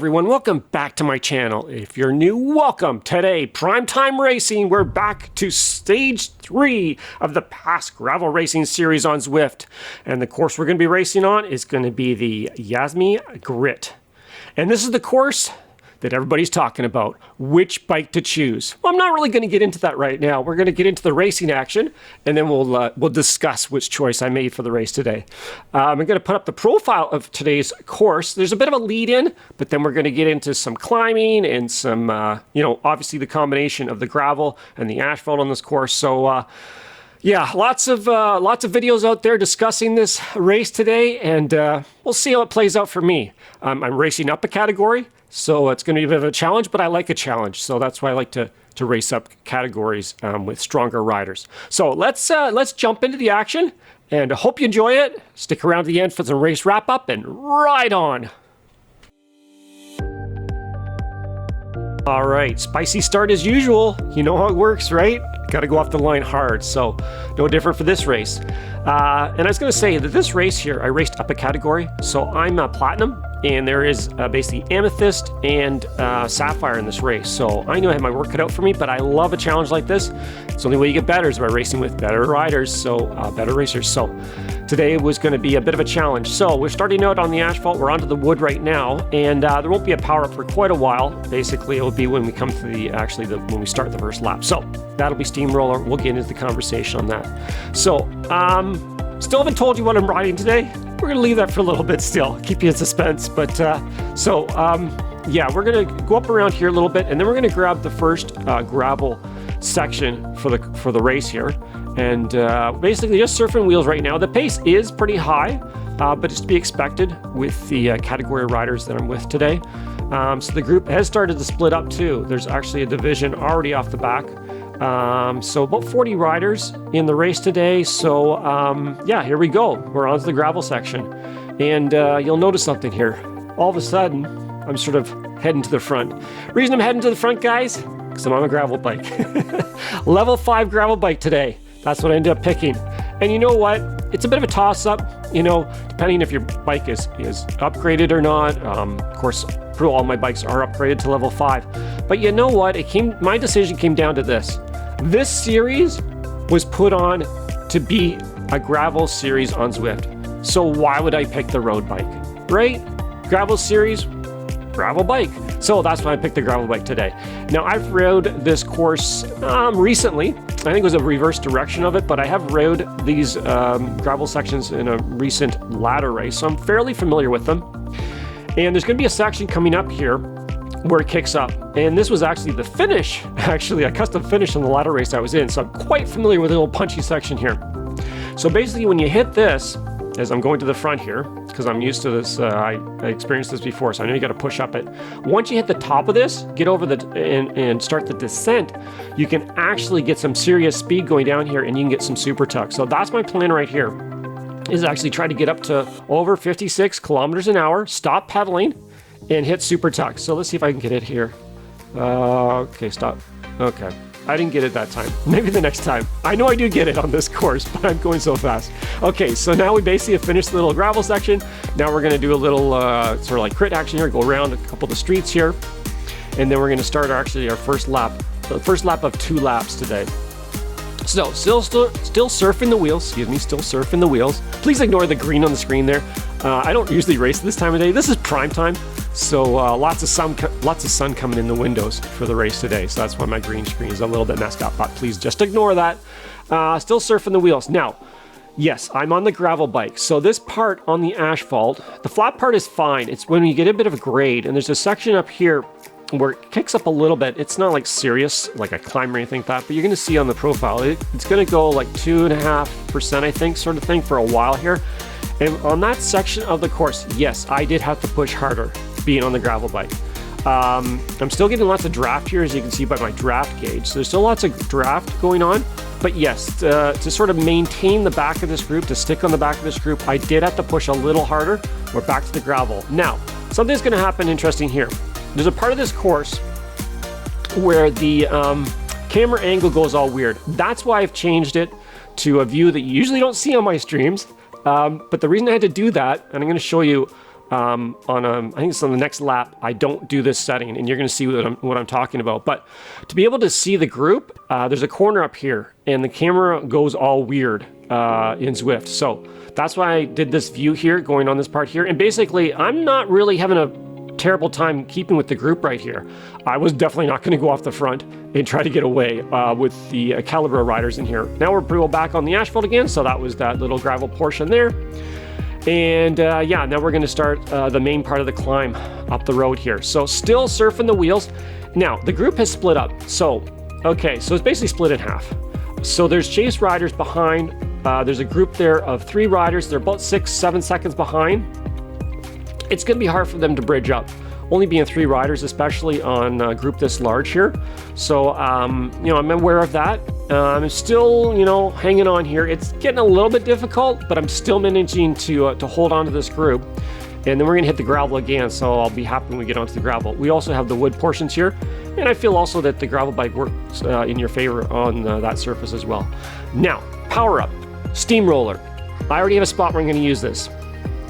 everyone, welcome back to my channel. If you're new, welcome. Today, Primetime Racing, we're back to stage 3 of the past gravel racing series on Zwift. And the course we're going to be racing on is going to be the Yumezi Grit. And this is the course that everybody's talking about, which bike to choose. Well, I'm not really going to get into that right now. We're going to get into the racing action, and then we'll discuss which choice I made for the race today. I'm going to put up the profile of today's course. There's a bit of a lead in, but then we're going to get into some climbing and some, obviously the combination of the gravel and the asphalt on this course. So, yeah, lots of videos out there discussing this race today, and we'll see how it plays out for me. I'm racing up a category, so it's going to be a bit of a challenge, but I like a challenge, so that's why I like to race up categories with stronger riders. So let's jump into the action, and I hope you enjoy it. Stick around to the end for the race wrap up, and ride on. All right, spicy start as usual. You know how it works, right? Got to go off the line hard, so no different for this race. And I was going to say that this race here, I raced up a category, so I'm platinum, and there is basically amethyst and sapphire in this race. So I knew I had my work cut out for me, but I love a challenge like this. It's the only way you get better is by racing with better riders, so better racers. So today was going to be a bit of a challenge. So we're starting out on the asphalt. We're onto the wood right now, and there won't be a power up for quite a while. Basically, it will be when we come to when we start the first lap. So that'll be steamroller. We'll get into the conversation on that. So still haven't told you what I'm riding today. We're going to leave that for a little bit still, keep you in suspense. But yeah, we're going to go up around here a little bit, and then we're going to grab the first gravel section for the race here. And basically just surfing wheels right now. The pace is pretty high, but it's to be expected with the category of riders that I'm with today. So the group has started to split up too. There's actually a division already off the back. So about 40 riders in the race today. So yeah, here we go. We're on to the gravel section. And you'll notice something here. All of a sudden, I'm sort of heading to the front. Reason I'm heading to the front, guys, because I'm on a gravel bike. Level 5 gravel bike today. That's what I ended up picking. And you know what? It's a bit of a toss-up, depending if your bike is upgraded or not. Of course, all my bikes are upgraded to level 5. But you know what? My decision came down to this. This series was put on to be a gravel series on Zwift. So why would I pick the road bike? Right? Gravel series, gravel bike. So that's why I picked the gravel bike today. Now, I've rode this course recently. I think it was a reverse direction of it, but I have rode these gravel sections in a recent ladder race, so I'm fairly familiar with them. And there's going to be a section coming up here where it kicks up. And this was actually the finish, a custom finish in the ladder race I was in, so I'm quite familiar with the little punchy section here. So basically, when you hit this, as I'm going to the front here, because I'm used to this, I experienced this before, so I know you got to push up it. Once you hit the top of this, get over and start the descent, you can actually get some serious speed going down here, and you can get some super tuck. So that's my plan right here, is actually try to get up to over 56 kilometers an hour, stop pedaling, and hit super tuck. So let's see if I can get it here. Okay, stop. Okay. I didn't get it that time. Maybe the next time. I know I do get it on this course, but I'm going so fast. Okay, so now we basically have finished the little gravel section. Now we're going to do a little sort of like crit action here, go around a couple of the streets here, and then we're going to start our first lap, the first lap of 2 laps today. So, still surfing the wheels, still surfing the wheels. Please ignore the green on the screen there. I don't usually race this time of day. This is prime time, so lots of sun coming in the windows for the race today. So that's why my green screen is a little bit messed up, but please just ignore that. Still surfing the wheels. Now, yes, I'm on the gravel bike. So this part on the asphalt, the flat part is fine. It's when you get a bit of a grade, and there's a section up here where it kicks up a little bit. It's not like serious, like a climb or anything like that, but you're going to see on the profile, it's going to go like 2.5%, I think, sort of thing for a while here. And on that section of the course, yes, I did have to push harder being on the gravel bike. I'm still getting lots of draft here, as you can see by my draft gauge. So there's still lots of draft going on. But yes, to sort of maintain the back of this group, to stick on the back of this group, I did have to push a little harder. We're back to the gravel. Now, something's going to happen interesting here. There's a part of this course where the camera angle goes all weird. That's why I've changed it to a view that you usually don't see on my streams. But the reason I had to do that, and I'm going to show you I think it's on the next lap, I don't do this setting, and you're going to see what I'm talking about. But to be able to see the group, there's a corner up here, and the camera goes all weird in Zwift. So that's why I did this view here, going on this part here. And basically, I'm not really having a terrible time keeping with the group right here. I was definitely not going to go off the front and try to get away with the Calibra riders in here. Now we're pretty well back on the asphalt again, so that was that little gravel portion there. And yeah, now we're going to start the main part of the climb up the road here. So still surfing the wheels. Now, the group has split up. So, okay, so it's basically split in half. So there's chase riders behind. There's a group there of 3 riders. They're about 6-7 seconds behind. It's going to be hard for them to bridge up, only being 3 riders, especially on a group this large here. So, you know, I'm aware of that. I'm still, you know, hanging on here. It's getting a little bit difficult, but I'm still managing to hold on to this group. And then we're going to hit the gravel again, so I'll be happy when we get onto the gravel. We also have the wood portions here, and I feel also that the gravel bike works in your favor on that surface as well. Now, power up, steamroller. I already have a spot where I'm going to use this.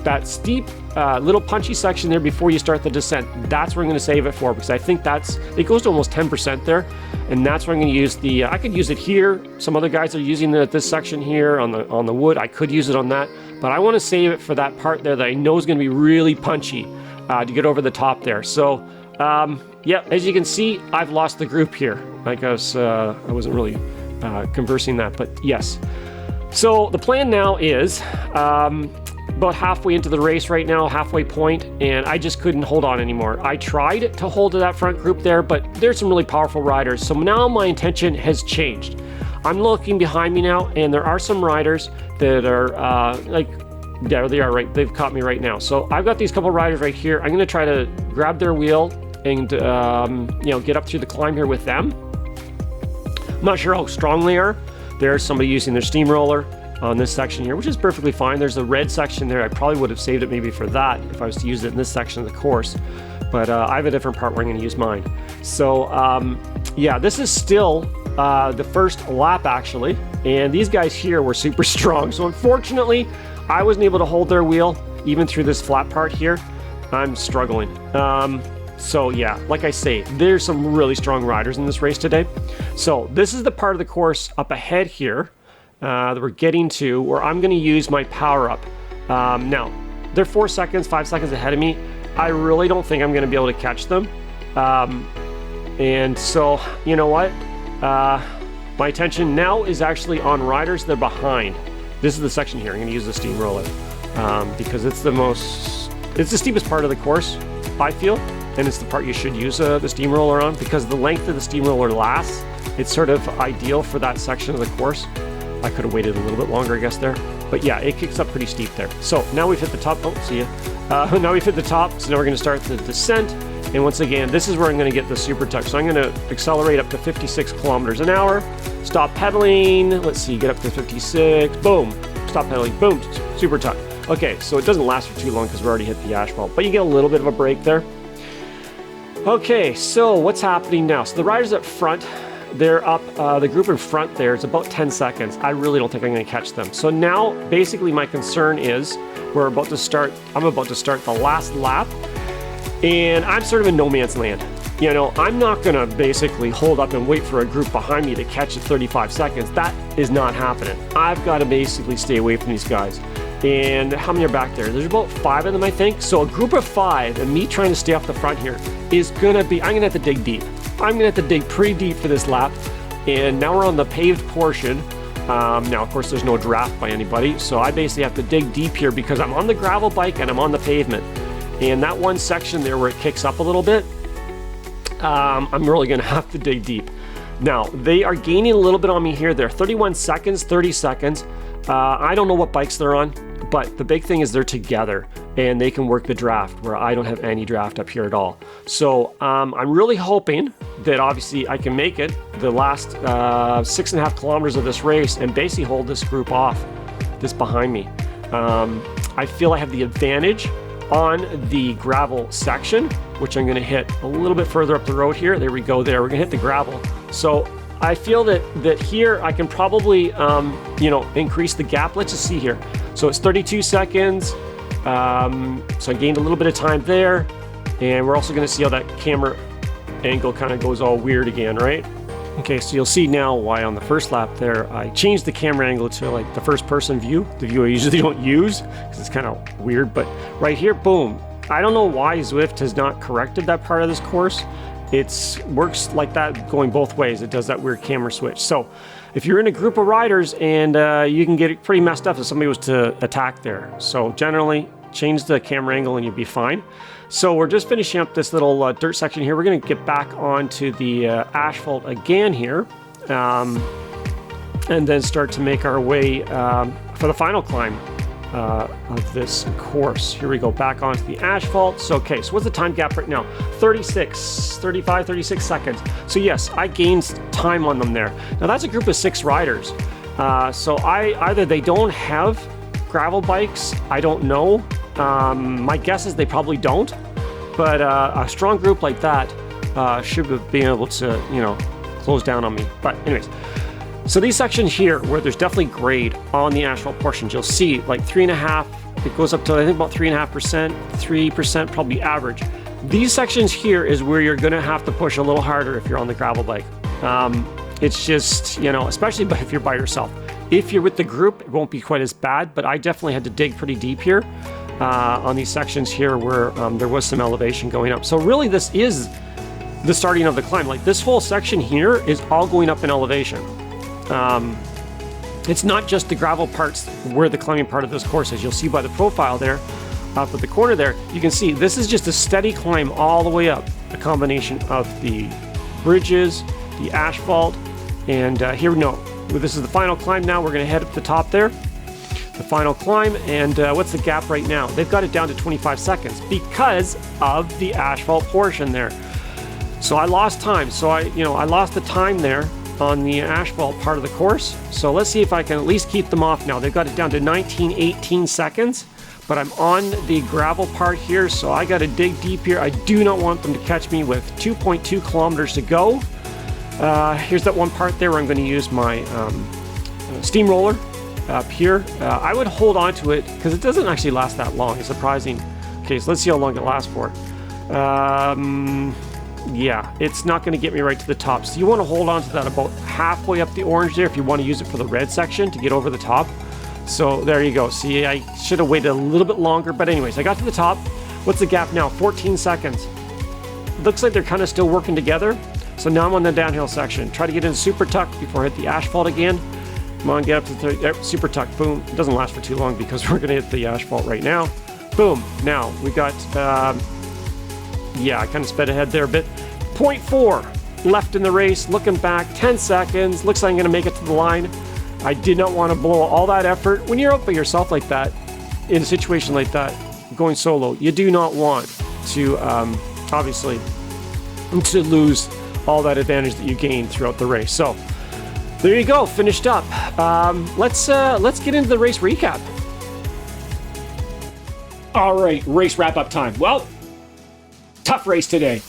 That steep little punchy section there before you start the descent, that's where I'm going to save it for, because I think it goes to almost 10% there, and that's where I'm going to use the, I could use it here. Some other guys are using it at this section here on the wood. I could use it on that, but I want to save it for that part there that I know is going to be really punchy to get over the top there. So yeah, as you can see, I've lost the group here. I guess I wasn't really conversing that, but yes. So the plan now is about halfway into the race right now, halfway point, and I just couldn't hold on anymore. I tried to hold to that front group there, but there's some really powerful riders. So now my intention has changed. I'm looking behind me now, and there are some riders that are like, yeah, they are right. They've caught me right now. So I've got these couple riders right here. I'm going to try to grab their wheel and you know, get up through the climb here with them. I'm not sure how strong they are. There's somebody using their steamroller on this section here, which is perfectly fine. There's a red section there. I probably would have saved it maybe for that if I was to use it in this section of the course, but I have a different part where I'm going to use mine. So yeah, this is still the first lap actually, and these guys here were super strong. So unfortunately, I wasn't able to hold their wheel even through this flat part here. I'm struggling. So yeah, like I say, there's some really strong riders in this race today. So this is the part of the course up ahead here that we're getting to, where I'm going to use my power up. Now, they're 4 seconds, 5 seconds ahead of me. I really don't think I'm going to be able to catch them. And so, you know what? My attention now is actually on riders that are behind. This is the section here. I'm going to use the steamroller because it's the steepest part of the course, I feel, and it's the part you should use the steamroller on, because the length of the steamroller lasts. It's sort of ideal for that section of the course. I could have waited a little bit longer, I guess, there. But yeah, it kicks up pretty steep there. So now we've hit the top. Oh, see ya. Now we've hit the top, so now we're going to start the descent. And once again, this is where I'm going to get the super tuck. So I'm going to accelerate up to 56 kilometers an hour. Stop pedaling. Let's see, get up to 56. Boom. Stop pedaling. Boom. Super tuck. Okay, so it doesn't last for too long because we already hit the asphalt, but you get a little bit of a break there. Okay, so what's happening now? So the riders up front, they're up, the group in front there is about 10 seconds. I really don't think I'm going to catch them. So now, basically, my concern is I'm about to start the last lap, and I'm sort of in no man's land. You know, I'm not going to basically hold up and wait for a group behind me to catch at 35 seconds. That is not happening. I've got to basically stay away from these guys. And how many are back there? There's about 5 of them, I think. So a group of 5 and me trying to stay off the front here is gonna be, I'm gonna have to dig deep. I'm gonna have to dig pretty deep for this lap. And now we're on the paved portion. Now, of course, there's no draft by anybody. So I basically have to dig deep here because I'm on the gravel bike and I'm on the pavement. And that one section there where it kicks up a little bit, I'm really gonna have to dig deep. Now, they are gaining a little bit on me here. They're 31 seconds, 30 seconds. I don't know what bikes they're on, but the big thing is they're together and they can work the draft where I don't have any draft up here at all. So I'm really hoping that obviously I can make it the last 6.5 kilometers of this race and basically hold this group off, this behind me. I feel I have the advantage on the gravel section, which I'm gonna hit a little bit further up the road here. There we go there, we're gonna hit the gravel. So I feel that here I can probably, you know, increase the gap. Let's just see here. So it's 32 seconds. So I gained a little bit of time there, and we're also going to see how that camera angle kind of goes all weird again, right? Okay, so you'll see now why on the first lap there, I changed the camera angle to like the first person view, the view I usually don't use, because it's kind of weird, but right here, boom. I don't know why Zwift has not corrected that part of this course. It works like that going both ways. It does that weird camera switch. So if you're in a group of riders and you can get it pretty messed up if somebody was to attack there. So generally, change the camera angle and you'll be fine. So we're just finishing up this little dirt section here. We're going to get back onto the asphalt again here, and then start to make our way for the final climb of this course. Here we go, back onto the asphalt. So, okay, so what's the time gap right now? 35, 36 seconds. So yes, I gained time on them there. Now that's a group of 6 riders. So either they don't have gravel bikes, I don't know. My guess is they probably don't, but a strong group like that should have been able to, you know, close down on me. But anyways, so these sections here where there's definitely grade on the asphalt portions, you'll see like 3.5, it goes up to I think about 3.5%, 3% probably average. These sections here is where you're gonna have to push a little harder if you're on the gravel bike. It's just, you know, especially if you're by yourself. If you're with the group, it won't be quite as bad, but I definitely had to dig pretty deep here on these sections here where there was some elevation going up. So really this is the starting of the climb. Like this whole section here is all going up in elevation. It's not just the gravel parts where the climbing part of this course is. You'll see by the profile there, up at the corner there, you can see this is just a steady climb all the way up. A combination of the bridges, the asphalt, and here, no, this is the final climb now. We're going to head up the top there, the final climb, and what's the gap right now? They've got it down to 25 seconds because of the asphalt portion there. So I lost time. So I lost the time there on the asphalt part of the course. So let's see if I can at least keep them off now. They've got it down to 19, 18 seconds, but I'm on the gravel part here, so I got to dig deep here. I do not want them to catch me with 2.2 kilometers to go. Here's that one part there where I'm going to use my steamroller up here. I would hold on to it because it doesn't actually last that long. It's surprising. Okay, so let's see how long it lasts for. Yeah, it's not going to get me right to the top. So you want to hold on to that about halfway up the orange there if you want to use it for the red section to get over the top. So there you go. See, I should have waited a little bit longer, but anyways, I got to the top. What's the gap now? 14 seconds. Looks like they're kind of still working together. So now I'm on the downhill section. Try to get into super tuck before I hit the asphalt again. Come on, get up to 30, super tuck, boom. It doesn't last for too long because we're going to hit the asphalt right now. Boom. Now we got, yeah, I kind of sped ahead there a bit. 0.4 left in the race. Looking back, 10 seconds. Looks like I'm going to make it to the line. I did not want to blow all that effort. When you're out by yourself like that, in a situation like that, going solo, you do not want to, obviously, to lose all that advantage that you gained throughout the race. So there you go, finished up. Let's get into the race recap. All right, race wrap-up time. Well, tough race today.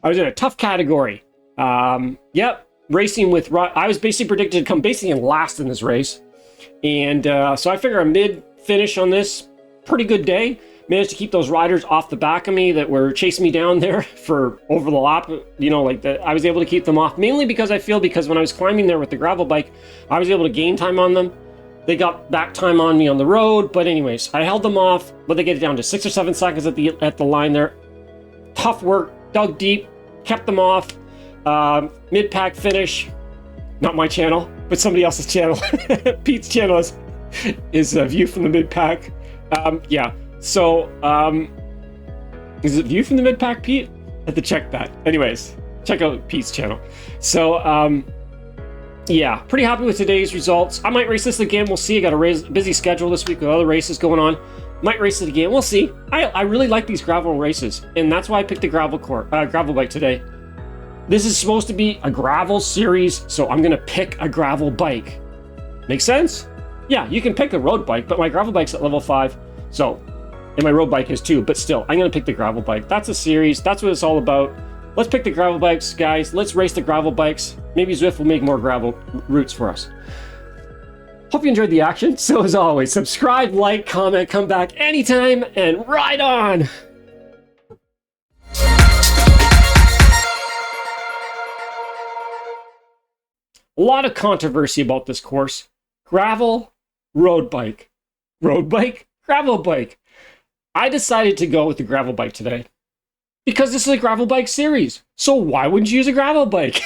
I was in a tough category. Yep, racing with, I was basically predicted to come basically in last in this race. And so I figure a mid-finish on this, pretty good day. Managed to keep those riders off the back of me that were chasing me down there for over the lap. You know, like that, I was able to keep them off, mainly because because when I was climbing there with the gravel bike, I was able to gain time on them. They got back time on me on the road, but anyways, I held them off, but they get it down to 6 or 7 seconds at the line there. Tough work, dug deep, kept them off. Mid-pack finish, not my channel, but somebody else's channel. Pete's channel is a view from the mid-pack. Yeah. So, is it view from the mid-pack, Pete? I have to check that. Anyways, check out Pete's channel. So, yeah, pretty happy with today's results. I might race this again. We'll see. I got a busy schedule this week with other races going on. Might race it again. We'll see. I really like these gravel races, and that's why I picked the gravel bike today. This is supposed to be a gravel series, so I'm going to pick a gravel bike. Make sense? Yeah, you can pick a road bike, but my gravel bike's at level 5, so... And my road bike is too, but still, I'm going to pick the gravel bike. That's a series. That's what it's all about. Let's pick the gravel bikes, guys. Let's race the gravel bikes. Maybe Zwift will make more gravel routes for us. Hope you enjoyed the action. So as always, subscribe, like, comment, come back anytime, and ride on! A lot of controversy about this course. Gravel, road bike. Road bike, gravel bike. I decided to go with the gravel bike today because this is a gravel bike series. So why wouldn't you use a gravel bike?